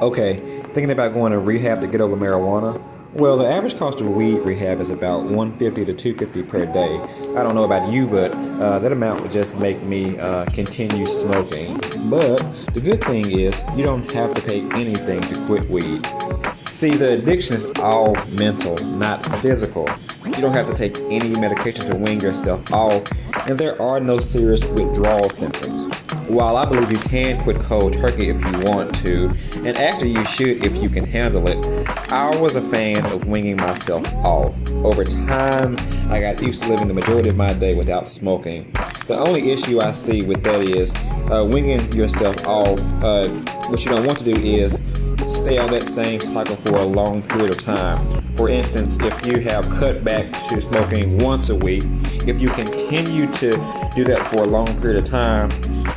Okay, thinking about going to rehab to get over marijuana? Well, the average cost of weed rehab is about 150 to 250 per day. I don't know about you, but that amount would just make me continue smoking. But the good thing is you don't have to pay anything to quit weed. See, the addiction is all mental, not physical. You don't have to take any medication to wean yourself off, and there are no serious withdrawal symptoms. While I believe you can quit cold turkey if you want to, and actually you should if you can handle it, I was a fan of winging myself off. Over time, I got used to living the majority of my day without smoking. The only issue I see with that is winging yourself off. What you don't want to do is stay on that same cycle for a long period of time. For instance, if you have cut back to smoking once a week, if you continue to do that for a long period of time,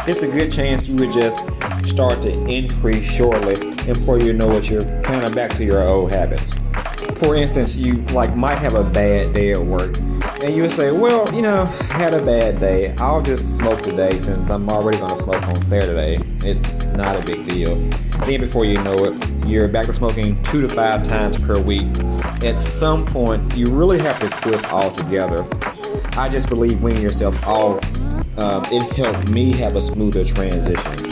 it's a good chance you would just start to increase shortly, and before you know it, you're kind of back to your old habits. For instance, you might have a bad day at work, and you would say, well, I had a bad day. I'll just smoke today since I'm already going to smoke on Saturday. It's not a big deal. Then before you know it, you're back to smoking 2 to 5 times per week. At some point, you really have to quit altogether. I just believe weaning yourself off, it helped me have a smoother transition.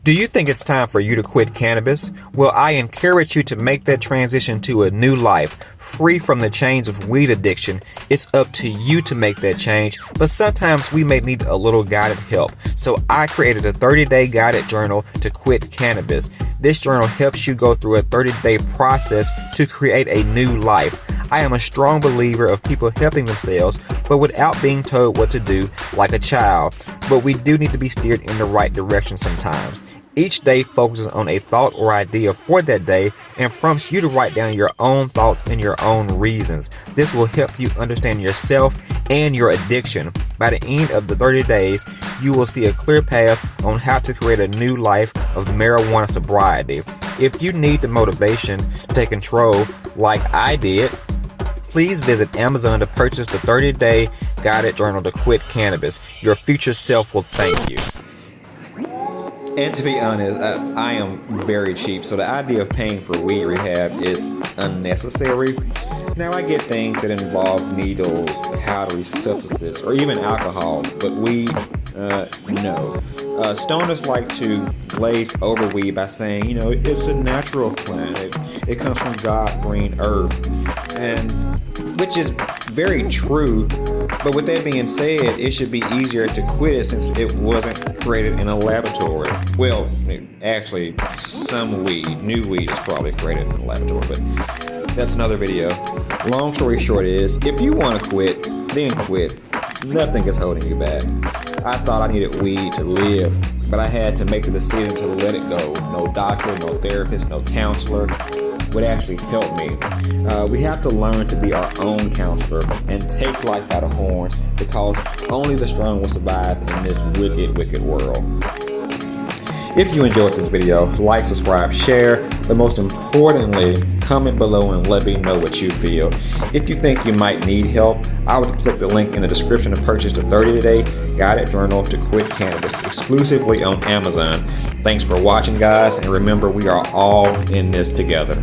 Do you think it's time for you to quit cannabis? Well, I encourage you to make that transition to a new life, free from the chains of weed addiction. It's up to you to make that change, but sometimes we may need a little guided help. So I created a 30-day guided journal to quit cannabis. This journal helps you go through a 30-day process to create a new life. I am a strong believer of people helping themselves, but without being told what to do like a child. But we do need to be steered in the right direction sometimes. Each day focuses on a thought or idea for that day and prompts you to write down your own thoughts and your own reasons. This will help you understand yourself and your addiction. By the end of the 30 days, you will see a clear path on how to create a new life of marijuana sobriety. If you need the motivation to take control like I did, please visit Amazon to purchase the 30-day guided journal to quit cannabis. Your future self will thank you. And to be honest, I am very cheap, so the idea of paying for weed rehab is unnecessary. Now, I get things that involve needles, powdery substances, or even alcohol, but weed, no. Stoners like to glaze over weed by saying, it's a natural plant. It comes from God green earth, and which is very true. But with that being said, it should be easier to quit it since it wasn't created in a laboratory. Well, actually, new weed is probably created in a laboratory, but that's another video. Long story short is, if you want to quit, then quit. Nothing is holding you back. I thought I needed weed to live, but I had to make the decision to let it go. No doctor, no therapist, no counselor would actually help me. We have to learn to be our own counselor and take life by the horns, because only the strong will survive in this wicked, wicked world. If you enjoyed this video, like, subscribe, share, but most importantly, comment below and let me know what you feel. If you think you might need help, I would click the link in the description to purchase the 30-day guided journal to quit cannabis exclusively on Amazon. Thanks for watching, guys, and remember, we are all in this together.